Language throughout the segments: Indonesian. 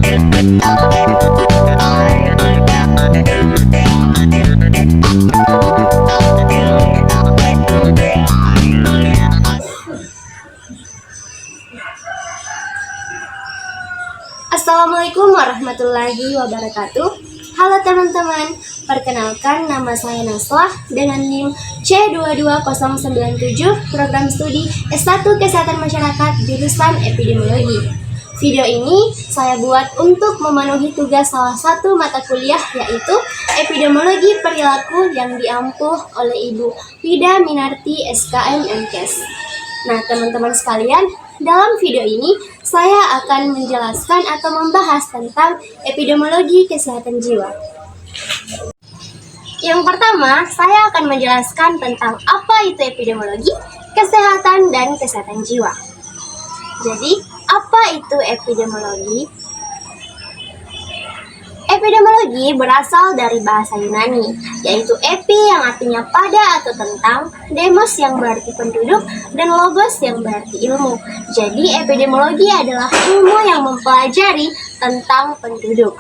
Assalamualaikum warahmatullahi wabarakatuh. Halo teman-teman, perkenalkan nama saya Naslah dengan NIM C22097, program studi S1 Kesehatan Masyarakat jurusan Epidemiologi. Video ini saya buat untuk memenuhi tugas salah satu mata kuliah, yaitu Epidemiologi Perilaku yang diampuh oleh Ibu Wida Minarti SKM MKes. Nah teman-teman sekalian, dalam video ini saya akan menjelaskan atau membahas tentang epidemiologi kesehatan jiwa. Yang pertama, saya akan menjelaskan tentang apa itu epidemiologi, kesehatan, dan kesehatan jiwa. Jadi, apa itu epidemiologi? Epidemiologi berasal dari bahasa Yunani, yaitu epi yang artinya pada atau tentang, demos yang berarti penduduk, dan logos yang berarti ilmu. Jadi epidemiologi adalah ilmu yang mempelajari tentang penduduk.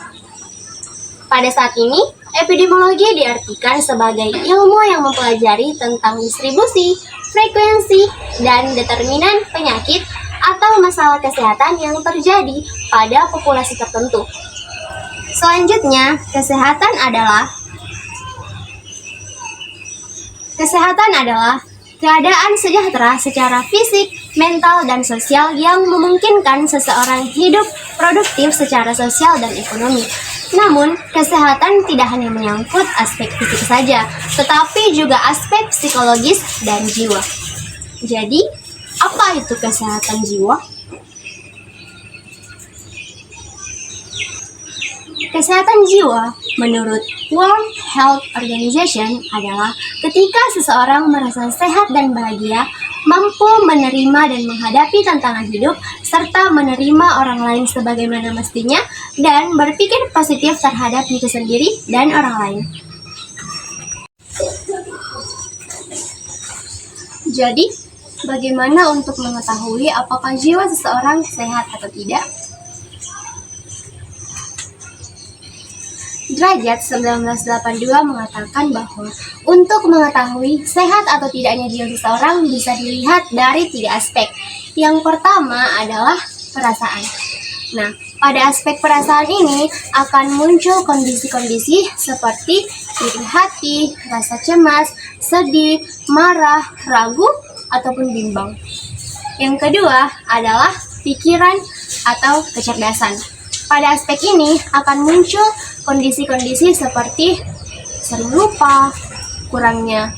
Pada saat ini, epidemiologi diartikan sebagai ilmu yang mempelajari tentang distribusi, frekuensi, dan determinan penyakit atau masalah kesehatan yang terjadi pada populasi tertentu. Selanjutnya, kesehatan adalah keadaan sejahtera secara fisik, mental, dan sosial yang memungkinkan seseorang hidup produktif secara sosial dan ekonomi. Namun, kesehatan tidak hanya menyangkut aspek fisik saja, tetapi juga aspek psikologis dan jiwa. Jadi, apa itu kesehatan jiwa? Kesehatan jiwa menurut World Health Organization adalah ketika seseorang merasa sehat dan bahagia, mampu menerima dan menghadapi tantangan hidup, serta menerima orang lain sebagaimana mestinya, dan berpikir positif terhadap diri sendiri dan orang lain. Jadi, bagaimana untuk mengetahui apakah jiwa seseorang sehat atau tidak? Derajat 1982 mengatakan bahwa untuk mengetahui sehat atau tidaknya jiwa seseorang bisa dilihat dari 3 aspek. Yang pertama adalah perasaan. Nah, pada aspek perasaan ini akan muncul kondisi-kondisi seperti iri hati, rasa cemas, sedih, marah, ragu, ataupun bimbang. Yang kedua adalah pikiran atau kecerdasan. Pada aspek ini akan muncul kondisi-kondisi seperti sering lupa, kurangnya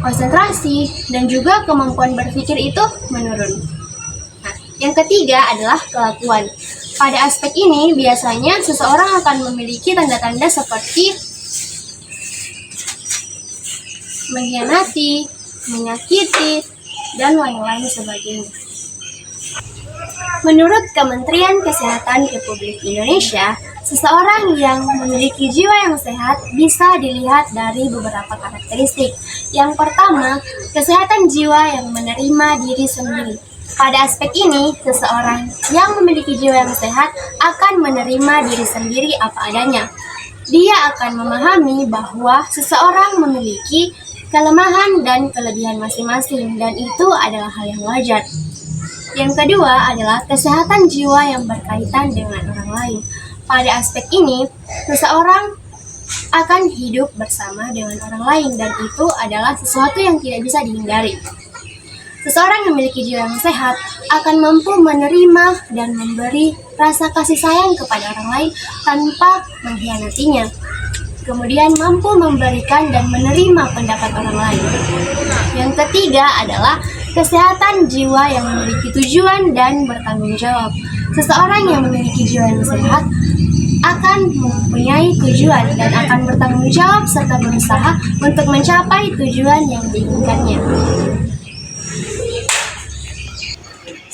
konsentrasi, dan juga kemampuan berpikir itu menurun. Nah, yang ketiga adalah kelakuan. Pada aspek ini biasanya seseorang akan memiliki tanda-tanda seperti mengkhianati, menyakiti, dan lain-lain sebagainya. Menurut Kementerian Kesehatan Republik Indonesia, seseorang yang memiliki jiwa yang sehat bisa dilihat dari beberapa karakteristik. Yang pertama, kesehatan jiwa yang menerima diri sendiri. Pada aspek ini, seseorang yang memiliki jiwa yang sehat akan menerima diri sendiri apa adanya. Dia akan memahami bahwa seseorang memiliki kelemahan dan kelebihan masing-masing, dan itu adalah hal yang wajar. Yang kedua adalah kesehatan jiwa yang berkaitan dengan orang lain. Pada aspek ini, seseorang akan hidup bersama dengan orang lain, dan itu adalah sesuatu yang tidak bisa dihindari. Seseorang yang memiliki jiwa yang sehat akan mampu menerima dan memberi rasa kasih sayang kepada orang lain tanpa mengkhianatinya. Kemudian mampu memberikan dan menerima pendapat orang lain. Yang ketiga adalah kesehatan jiwa yang memiliki tujuan dan bertanggung jawab. Seseorang yang memiliki jiwa yang sehat akan mempunyai tujuan dan akan bertanggung jawab serta berusaha untuk mencapai tujuan yang diinginkannya.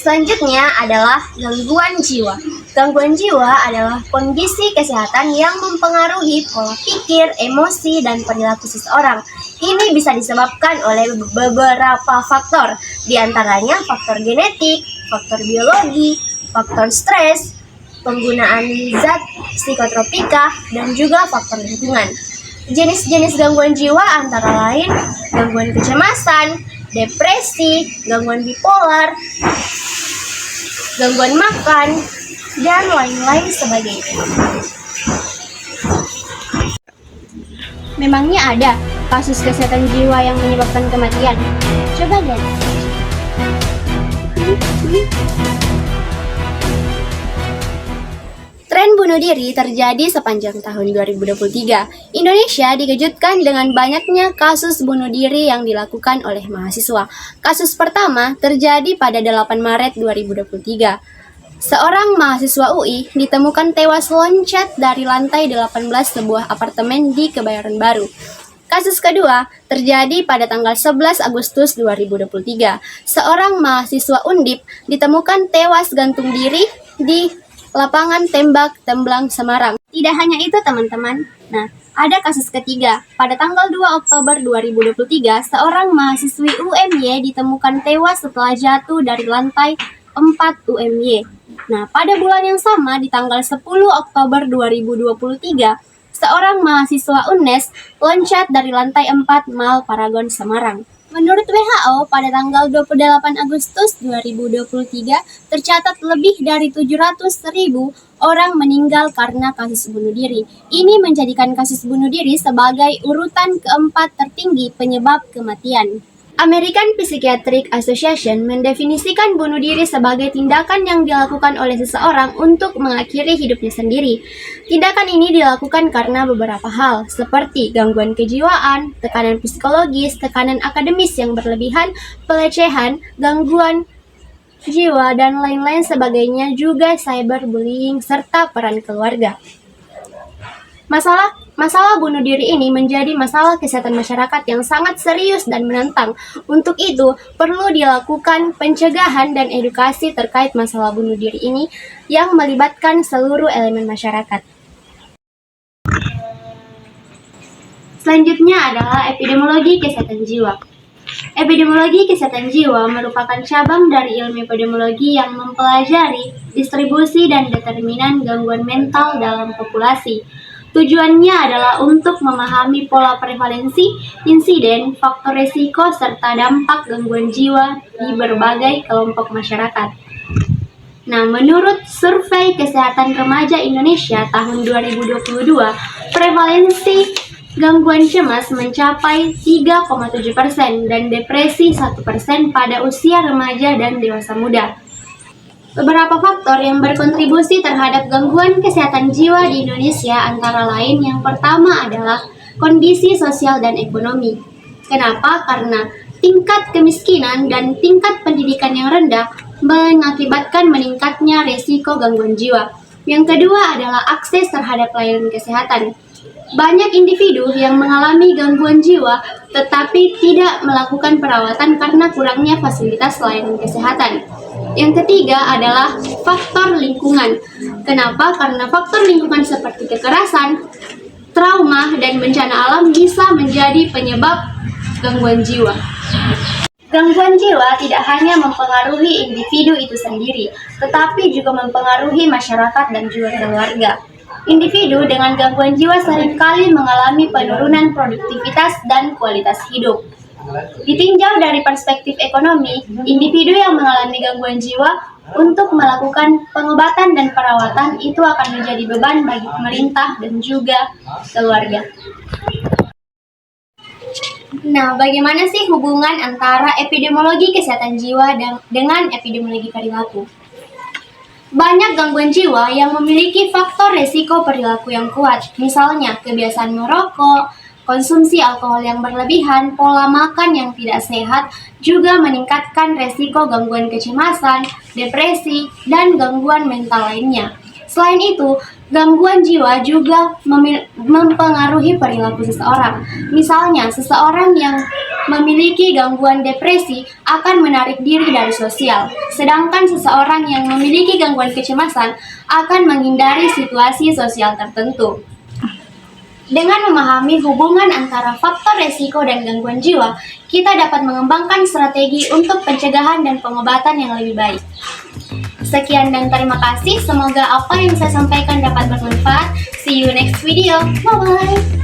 Selanjutnya adalah gangguan jiwa. Gangguan jiwa adalah kondisi kesehatan yang mempengaruhi pola pikir, emosi, dan perilaku seseorang. Ini bisa disebabkan oleh beberapa faktor, di antaranya faktor genetik, faktor biologi, faktor stres, penggunaan zat psikotropika, dan juga faktor lingkungan. Jenis-jenis gangguan jiwa antara lain gangguan kecemasan, depresi, gangguan bipolar, gangguan makan, dan lain-lain sebagainya. Memangnya ada kasus kesehatan jiwa yang menyebabkan kematian? Coba lihat. Tren bunuh diri terjadi sepanjang tahun 2023. Indonesia dikejutkan dengan banyaknya kasus bunuh diri yang dilakukan oleh mahasiswa. Kasus pertama terjadi pada 8 Maret 2023. Seorang mahasiswa UI ditemukan tewas loncat dari lantai 18 sebuah apartemen di Kebayoran Baru. Kasus kedua terjadi pada tanggal 11 Agustus 2023. Seorang mahasiswa Undip ditemukan tewas gantung diri di lapangan tembak Temblang, Semarang. Tidak hanya itu, teman-teman. Nah, ada kasus ketiga. Pada tanggal 2 Oktober 2023, seorang mahasiswi UMY ditemukan tewas setelah jatuh dari lantai 4 UMY. Nah, pada bulan yang sama, di tanggal 10 Oktober 2023, seorang mahasiswa UNES loncat dari lantai 4 Mall Paragon, Semarang. Menurut WHO, pada tanggal 28 Agustus 2023, tercatat lebih dari 700.000 orang meninggal karena kasus bunuh diri. Ini menjadikan kasus bunuh diri sebagai urutan keempat tertinggi penyebab kematian. American Psychiatric Association mendefinisikan bunuh diri sebagai tindakan yang dilakukan oleh seseorang untuk mengakhiri hidupnya sendiri. Tindakan ini dilakukan karena beberapa hal, seperti gangguan kejiwaan, tekanan psikologis, tekanan akademis yang berlebihan, pelecehan, gangguan jiwa, dan lain-lain sebagainya, juga cyberbullying, serta peran keluarga. Masalah bunuh diri ini menjadi masalah kesehatan masyarakat yang sangat serius dan menantang. Untuk itu, perlu dilakukan pencegahan dan edukasi terkait masalah bunuh diri ini yang melibatkan seluruh elemen masyarakat. Selanjutnya adalah epidemiologi kesehatan jiwa. Epidemiologi kesehatan jiwa merupakan cabang dari ilmu epidemiologi yang mempelajari distribusi dan determinan gangguan mental dalam populasi. Tujuannya adalah untuk memahami pola prevalensi, insiden, faktor risiko, serta dampak gangguan jiwa di berbagai kelompok masyarakat. Nah, menurut Survei Kesehatan Remaja Indonesia tahun 2022, prevalensi gangguan cemas mencapai 3,7% dan depresi 1% pada usia remaja dan dewasa muda. Beberapa faktor yang berkontribusi terhadap gangguan kesehatan jiwa di Indonesia antara lain yang pertama adalah kondisi sosial dan ekonomi. Kenapa? Karena tingkat kemiskinan dan tingkat pendidikan yang rendah mengakibatkan meningkatnya risiko gangguan jiwa. Yang kedua adalah akses terhadap layanan kesehatan. Banyak individu yang mengalami gangguan jiwa tetapi tidak melakukan perawatan karena kurangnya fasilitas layanan kesehatan. Yang ketiga adalah faktor lingkungan. Kenapa? Karena faktor lingkungan seperti kekerasan, trauma, dan bencana alam bisa menjadi penyebab gangguan jiwa. Gangguan jiwa tidak hanya mempengaruhi individu itu sendiri, tetapi juga mempengaruhi masyarakat dan juga keluarga. Individu dengan gangguan jiwa seringkali mengalami penurunan produktivitas dan kualitas hidup. Ditinjau dari perspektif ekonomi, individu yang mengalami gangguan jiwa untuk melakukan pengobatan dan perawatan itu akan menjadi beban bagi pemerintah dan juga keluarga. Nah, bagaimana sih hubungan antara epidemiologi kesehatan jiwa dengan epidemiologi perilaku? Banyak gangguan jiwa yang memiliki faktor resiko perilaku yang kuat, misalnya kebiasaan merokok, konsumsi alkohol yang berlebihan, pola makan yang tidak sehat, juga meningkatkan resiko gangguan kecemasan, depresi, dan gangguan mental lainnya. Selain itu, gangguan jiwa juga mempengaruhi perilaku seseorang. Misalnya, seseorang yang memiliki gangguan depresi akan menarik diri dari sosial, sedangkan seseorang yang memiliki gangguan kecemasan akan menghindari situasi sosial tertentu. Dengan memahami hubungan antara faktor resiko dan gangguan jiwa, kita dapat mengembangkan strategi untuk pencegahan dan pengobatan yang lebih baik. Sekian dan terima kasih. Semoga apa yang saya sampaikan dapat bermanfaat. See you next video. Bye-bye.